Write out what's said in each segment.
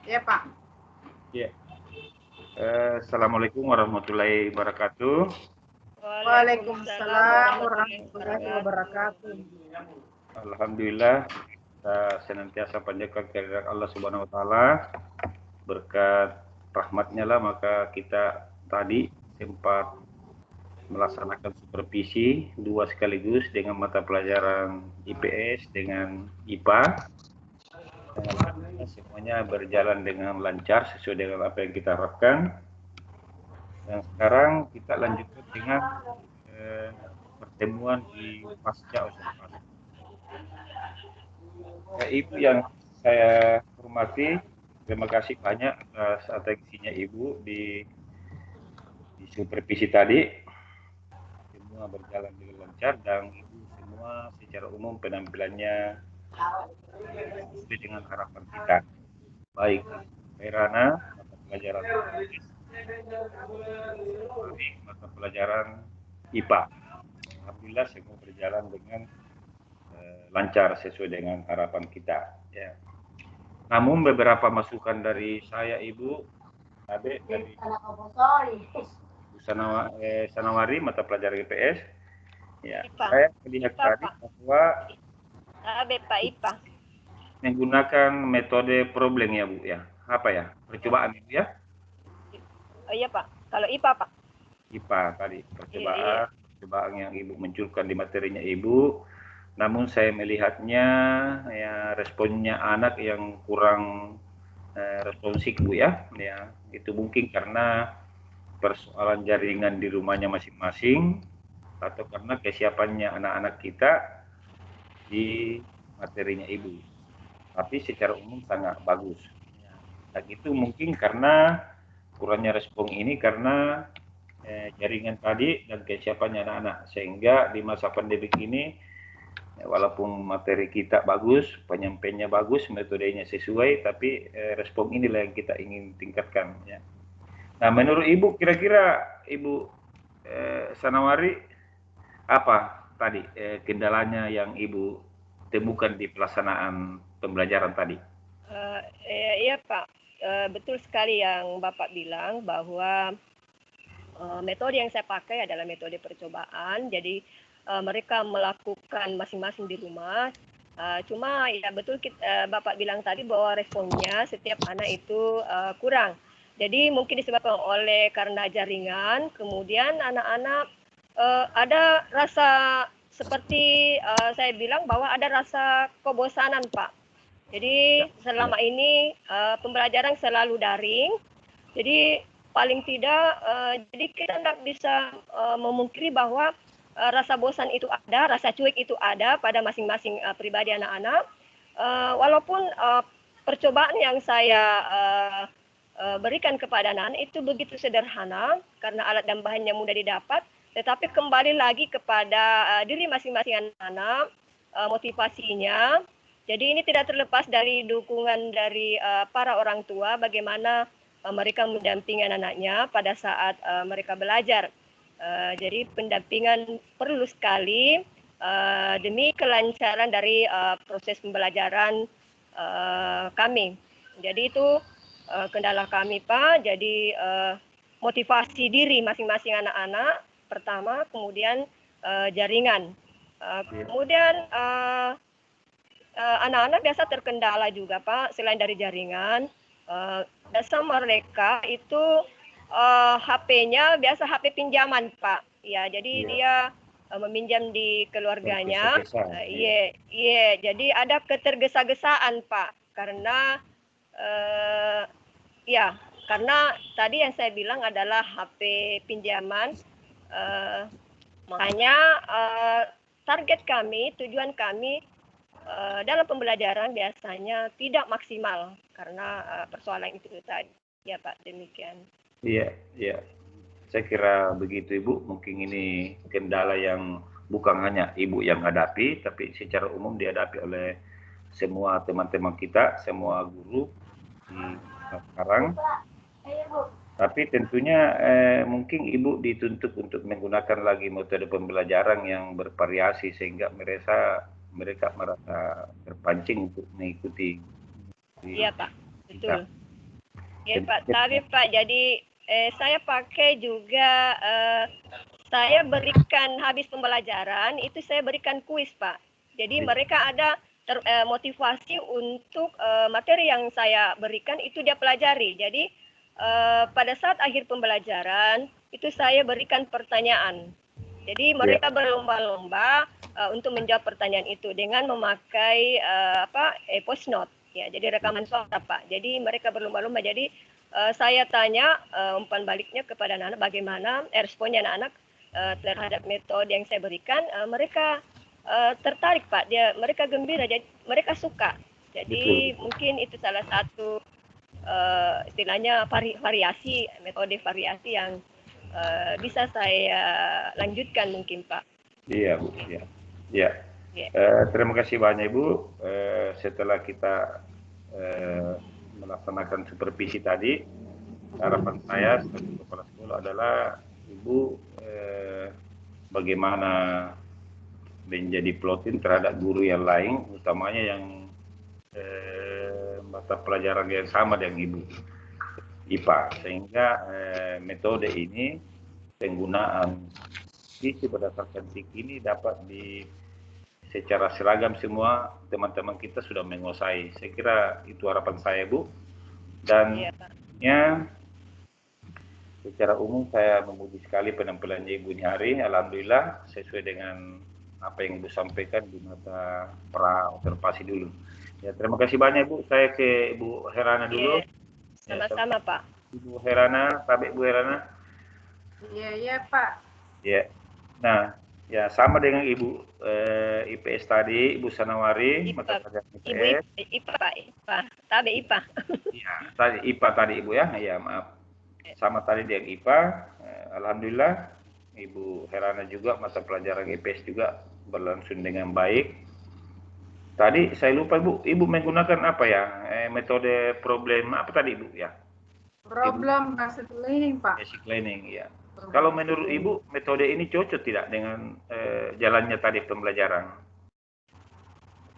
Ya, Pak. Ya. Assalamualaikum warahmatullahi wabarakatuh. Waalaikumsalam warahmatullahi wabarakatuh. Alhamdulillah, kita senantiasa panjatkan kehadirat Allah Subhanahu Wa Taala. Berkat rahmatnya lah maka kita tadi sempat melaksanakan supervisi 2 sekaligus dengan mata pelajaran IPS dengan IPA. Dan semuanya berjalan dengan lancar sesuai dengan apa yang kita harapkan. Dan sekarang kita lanjutkan dengan pertemuan di pasca observasi. Ibu yang saya hormati, terima kasih banyak atas atensinya Ibu di supervisi tadi. Semua berjalan dengan lancar dan Ibu semua secara umum penampilannya sesuai dengan harapan kita. Baik Herana, mata pelajaran mata pelajaran IPA. Alhamdulillah semua berjalan dengan lancar sesuai dengan harapan kita. Ya. Namun beberapa masukan dari saya Ibu, Abe dari Sanawari mata pelajaran IPS, ya saya melihat tadi bahwa IPA menggunakan metode problem ya Bu ya, apa ya percobaan itu ya? Iya Pak, kalau IPA Pak. IPA tadi percobaan yang Ibu munculkan di materinya Ibu. Namun saya melihatnya ya responnya anak yang kurang responsif Bu ya. Itu mungkin karena persoalan jaringan di rumahnya masing-masing atau karena kesiapannya anak-anak kita di materinya Ibu. Tapi secara umum sangat bagus. Dan itu mungkin karena kurangnya respon ini karena jaringan tadi dan kesiapannya anak-anak, sehingga di masa pandemik ini walaupun materi kita bagus, penyampaiannya bagus, metodenya sesuai, tapi respon inilah yang kita ingin tingkatkan. Ya. Nah, menurut Ibu, kira-kira Ibu Sanawari, apa tadi kendalanya yang Ibu temukan di pelaksanaan pembelajaran tadi? Iya Pak, betul sekali yang Bapak bilang bahwa metode yang saya pakai adalah metode percobaan. Jadi mereka melakukan masing-masing di rumah. Cuma ya betul Bapak bilang tadi bahwa responnya setiap anak itu kurang. Jadi mungkin disebabkan oleh karena jaringan, kemudian anak-anak ada rasa seperti saya bilang bahwa ada rasa kebosanan Pak. Jadi selama ini pembelajaran selalu daring. Jadi paling tidak, jadi kita tidak bisa memungkiri bahwa rasa bosan itu ada, rasa cuek itu ada pada masing-masing pribadi anak-anak. Walaupun percobaan yang saya berikan kepada anak-anak itu begitu sederhana karena alat dan bahannya mudah didapat, tetapi kembali lagi kepada diri masing-masing anak-anak, motivasinya. Jadi ini tidak terlepas dari dukungan dari para orang tua bagaimana mereka mendampingi anak-anaknya pada saat mereka belajar. Jadi pendampingan perlu sekali demi kelancaran dari proses pembelajaran kami. Jadi itu kendala kami Pak. Jadi motivasi diri masing-masing anak-anak pertama, kemudian jaringan. Kemudian anak-anak biasa terkendala juga Pak, selain dari jaringan. Biasa mereka itu HP-nya biasa HP pinjaman Pak. Ya, jadi dia meminjam di keluarganya. Iya, jadi ada ketergesa-gesaan Pak, karena ya, karena tadi yang saya bilang adalah HP pinjaman. Makanya target kami, tujuan kami dalam pembelajaran biasanya tidak maksimal karena persoalan itu tadi. Ya Pak, demikian. Iya, iya. Saya kira begitu Ibu. Mungkin ini kendala yang bukan hanya Ibu yang hadapi, tapi secara umum dihadapi oleh semua teman-teman kita, semua guru di sekarang. Tapi tentunya mungkin Ibu dituntut untuk menggunakan lagi metode pembelajaran yang bervariasi sehingga mereka merasa terpancing untuk mengikuti. Iya Pak, betul. Ya Pak, tapi Pak, jadi saya pakai juga, saya berikan habis pembelajaran, itu saya berikan kuis Pak. Jadi mereka ada motivasi untuk materi yang saya berikan itu dia pelajari. Jadi pada saat akhir pembelajaran, itu saya berikan pertanyaan. Jadi mereka berlomba-lomba untuk menjawab pertanyaan itu dengan memakai voice note. Ya, jadi rekaman suara Pak. Jadi mereka berlomba-lomba. Jadi saya tanya umpan baliknya kepada anak-anak bagaimana responnya anak-anak terhadap metode yang saya berikan. Mereka tertarik Pak. Mereka gembira. Jadi mereka suka. Jadi mungkin itu salah satu istilahnya variasi, metode variasi yang bisa saya lanjutkan mungkin Pak. Iya Bu. Iya. Ya. Terima kasih banyak Ibu. Setelah kita melaksanakan supervisi tadi, harapan saya sebagai kepala sekolah adalah Ibu bagaimana menjadi plotin terhadap guru yang lain, utamanya yang mata pelajaran yang sama dengan Ibu, IPA, sehingga metode ini penggunaan visi berdasarkan TIK ini dapat secara seragam semua teman-teman kita sudah menguasai. Saya kira itu harapan saya Bu. Dan secara umum saya memuji sekali penampilannya Ibu ini hari. Alhamdulillah sesuai dengan apa yang Ibu sampaikan di mata pra observasi dulu. Ya, terima kasih banyak Bu. Saya ke Ibu Herana dulu. Sama-sama Pak. Ibu Herana, Pak Ibu Herana. Iya Pak. Ya. Nah, ya sama dengan Ibu IPS tadi, Ibu Sanawari, mata pelajaran IPS. Ibu IPA Pak, IPA. Tadi IPA. Iya, tadi IPA tadi Ibu ya. Ya, maaf. Sama tadi dengan IPA. Alhamdulillah Ibu Herana juga mata pelajaran IPS juga berlangsung dengan baik. Tadi saya lupa Ibu menggunakan apa ya? Metode problem apa tadi Ibu ya? Problem basic learning Pak. Basic learning ya. Kalau menurut Ibu metode ini cocok tidak dengan jalannya tadi pembelajaran?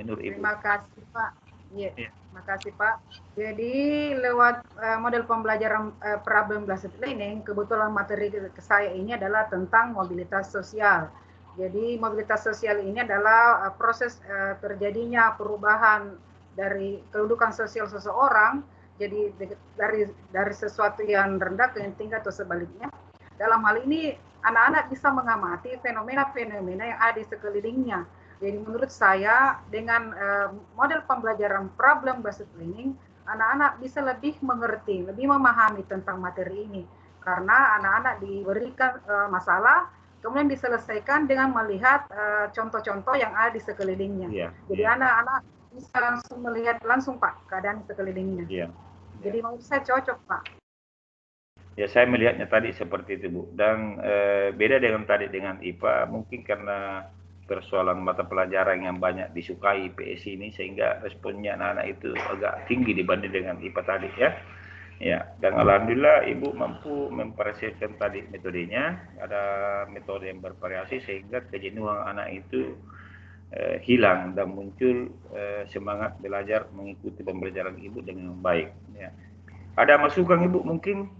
Menurut Ibu? Terima kasih Pak. Iya. Terima kasih Pak. Jadi lewat model pembelajaran problem based learning, kebetulan materi ke saya ini adalah tentang mobilitas sosial. Jadi mobilitas sosial ini adalah proses terjadinya perubahan dari kedudukan sosial seseorang, jadi dari sesuatu yang rendah ke yang tinggi atau sebaliknya. Dalam hal ini anak-anak bisa mengamati fenomena-fenomena yang ada di sekelilingnya. Jadi menurut saya dengan model pembelajaran problem based learning, anak-anak bisa lebih mengerti, lebih memahami tentang materi ini. Karena anak-anak diberikan masalah, kemudian diselesaikan dengan melihat contoh-contoh yang ada di sekelilingnya. Jadi anak-anak bisa langsung melihat langsung Pak keadaan sekelilingnya. Jadi menurut saya cocok Pak. Ya, saya melihatnya tadi seperti itu Bu. Dan beda dengan tadi dengan IPA, mungkin karena persoalan mata pelajaran yang banyak disukai IPS ini sehingga responnya anak-anak itu agak tinggi dibanding dengan IPA tadi ya. Ya, dan alhamdulillah Ibu mampu mempersiapkan tadi metodenya, ada metode yang bervariasi sehingga kejenuhan anak itu hilang dan muncul semangat belajar mengikuti pembelajaran Ibu dengan baik. Ya. Ada masukan Ibu mungkin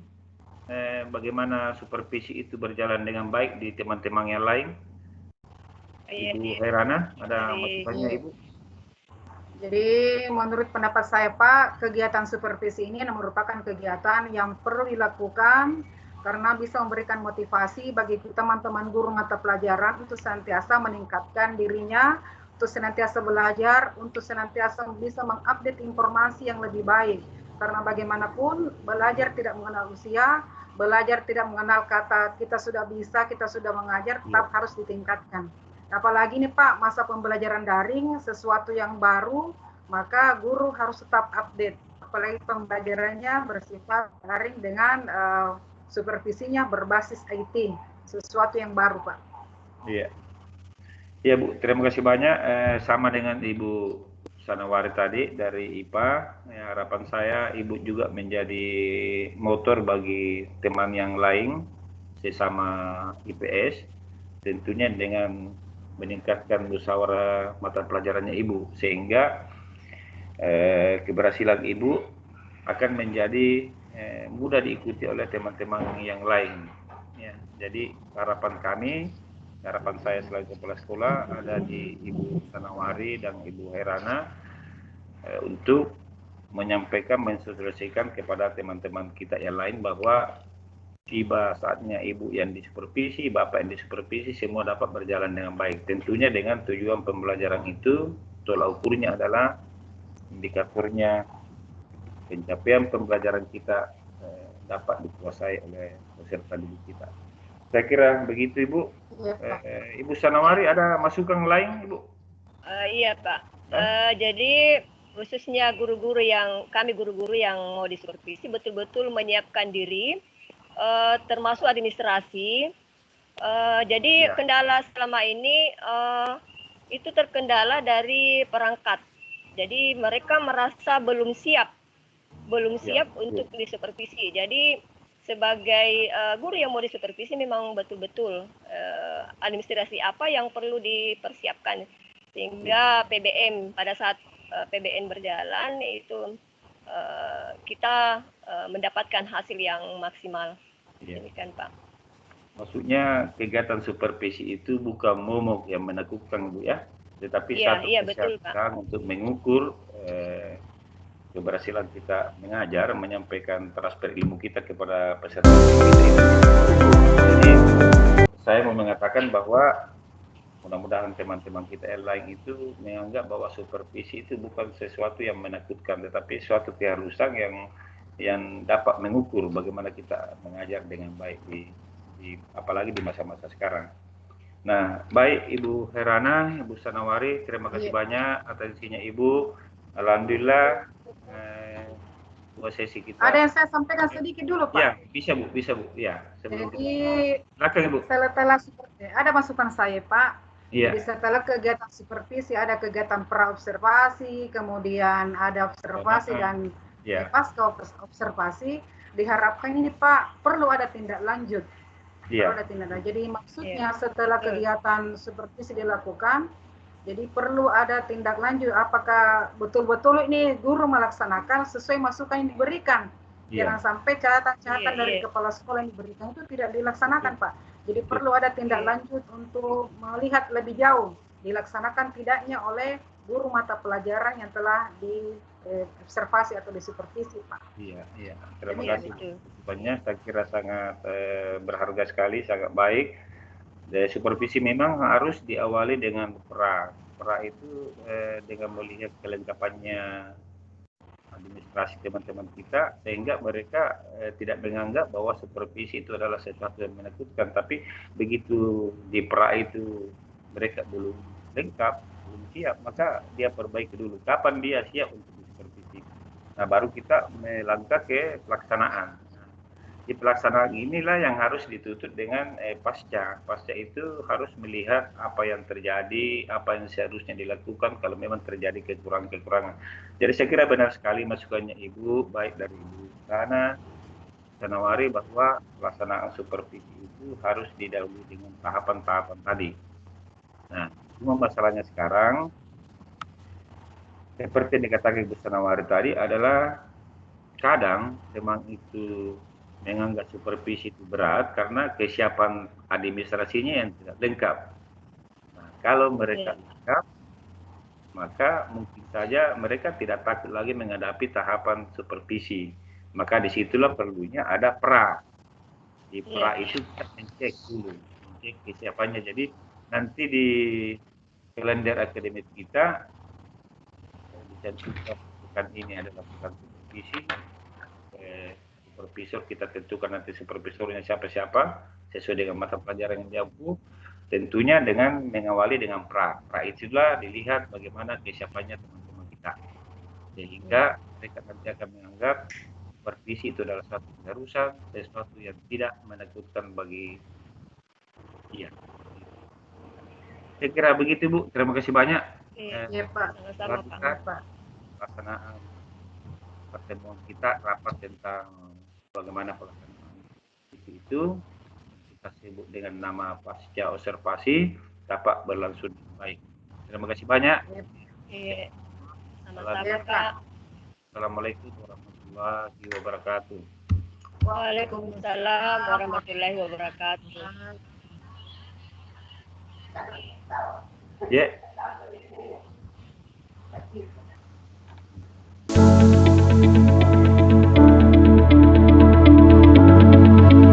bagaimana supervisi itu berjalan dengan baik di teman-teman yang lain? Ibu Herana, ada masukannya Ibu? Jadi menurut pendapat saya Pak, kegiatan supervisi ini merupakan kegiatan yang perlu dilakukan karena bisa memberikan motivasi bagi teman-teman guru mata pelajaran untuk senantiasa meningkatkan dirinya, untuk senantiasa belajar, untuk senantiasa bisa mengupdate informasi yang lebih baik. Karena bagaimanapun belajar tidak mengenal usia, belajar tidak mengenal kata kita sudah bisa, kita sudah mengajar, tetap harus ditingkatkan. Apalagi nih Pak, masa pembelajaran daring sesuatu yang baru, maka guru harus tetap update. Apalagi pembelajarannya bersifat daring dengan supervisinya berbasis IT, sesuatu yang baru Pak. Iya. Ya Bu, terima kasih banyak. Sama dengan Ibu Sanawari tadi dari IPA, ya, harapan saya Ibu juga menjadi motor bagi teman yang lain sesama IPS, tentunya dengan meningkatkan musyawarah mata pelajarannya Ibu, sehingga keberhasilan Ibu akan menjadi mudah diikuti oleh teman-teman yang lain. Ya, jadi harapan saya selaku kepala sekolah ada di Ibu Sanawari dan Ibu Herana untuk menyampaikan, mensosialisasikan kepada teman-teman kita yang lain bahwa tiba saatnya Ibu yang disupervisi, Bapak yang disupervisi, semua dapat berjalan dengan baik. Tentunya dengan tujuan pembelajaran itu, tolak ukurnya adalah indikatornya pencapaian pembelajaran kita dapat dikuasai oleh peserta didik kita. Saya kira begitu Ibu. Ibu Sanawari ada masukan lain Ibu? Iya Pak. Jadi khususnya kami guru-guru yang mau disupervisi betul-betul menyiapkan diri, termasuk administrasi. Jadi kendala selama ini itu terkendala dari perangkat. Jadi mereka merasa belum siap untuk disupervisi. Jadi sebagai guru yang mau disupervisi memang betul-betul administrasi apa yang perlu dipersiapkan sehingga PBM pada saat PBN berjalan itu kita mendapatkan hasil yang maksimal. Demikian Pak. Maksudnya kegiatan supervisi itu bukan momok yang menakutkan Bu ya, tetapi satu kesehatan untuk mengukur keberhasilan kita mengajar, menyampaikan transfer ilmu kita kepada peserta kita. Jadi saya mau mengatakan bahwa mudah-mudahan teman-teman kita yang lain itu menganggap bahwa supervisi itu bukan sesuatu yang menakutkan, tetapi suatu keharusan yang dapat mengukur bagaimana kita mengajar dengan baik apalagi di masa-masa sekarang. Nah, baik Ibu Herana, Ibu Sanawari, terima kasih banyak atensinya Ibu. Alhamdulillah. Dua sesi kita. Ada yang saya sampaikan sedikit dulu Pak. Ya, bisa Bu. Ya. Jadi Ibu. Setelah ada masukan saya Pak. Ya. Jadi setelah kegiatan supervisi ada kegiatan pra-observasi, kemudian ada observasi dan pasca observasi, diharapkan ini Pak perlu ada tindak lanjut. Jadi maksudnya setelah kegiatan supervisi dilakukan, jadi perlu ada tindak lanjut apakah betul-betul ini guru melaksanakan sesuai masukan yang diberikan. Jangan sampai catatan dari kepala sekolah yang diberikan itu tidak dilaksanakan Pak. Jadi perlu ada tindak lanjut untuk melihat lebih jauh dilaksanakan tidaknya oleh guru mata pelajaran yang telah diobservasi atau disupervisi Pak. Iya. Terima kasih banyak. Saya kira sangat berharga sekali, sangat baik. Supervisi memang harus diawali dengan pra itu dengan melihat kelengkapannya administrasi teman-teman kita, sehingga mereka tidak menganggap bahwa supervisi itu adalah sesuatu yang menakutkan, tapi begitu di pra itu mereka belum lengkap, belum siap, maka dia perbaiki dulu kapan dia siap untuk disupervisi. Nah, baru kita melangkah ke pelaksanaan. Di pelaksanaan inilah yang harus ditutup dengan pasca. Pasca itu harus melihat apa yang terjadi, apa yang seharusnya dilakukan kalau memang terjadi kekurangan-kekurangan. Jadi saya kira benar sekali masukannya Ibu, baik dari Ibu Sanawari, bahwa pelaksanaan supervisi itu harus didahului dengan tahapan-tahapan tadi. Nah, cuma masalahnya sekarang, seperti yang dikatakan Ibu Sanawari tadi adalah kadang memang itu menganggap supervisi itu berat karena kesiapan administrasinya yang tidak lengkap. Nah, kalau mereka lengkap, maka mungkin saja mereka tidak takut lagi menghadapi tahapan supervisi. Maka disitulah perlunya ada pra. Di pra itu kita mencek dulu, mencek kesiapannya. Jadi nanti di kalender akademik kita dicantumkan bukan ini adalah bukan supervisi. Supervisor kita tentukan nanti supervisornya siapa-siapa sesuai dengan mata pelajaran yang diampu. tentunya dengan mengawali dengan pra itulah dilihat bagaimana kesiapannya teman-teman kita, sehingga mereka nanti akan menganggap supervisi itu adalah suatu keharusan, sesuatu yang tidak menakutkan bagi dia. Saya kira begitu Bu, terima kasih banyak. Iya Pak, Sama-sama Pak. Pelaksanaan pertemuan kita rapat tentang bagaimana pelaksanaan itu kita sebut dengan nama pasca observasi dapat berlangsung dengan baik. Terima kasih banyak. Iya. Sama-sama Pak. Assalamualaikum warahmatullahi wabarakatuh. Waalaikumsalam warahmatullahi wabarakatuh. Ya.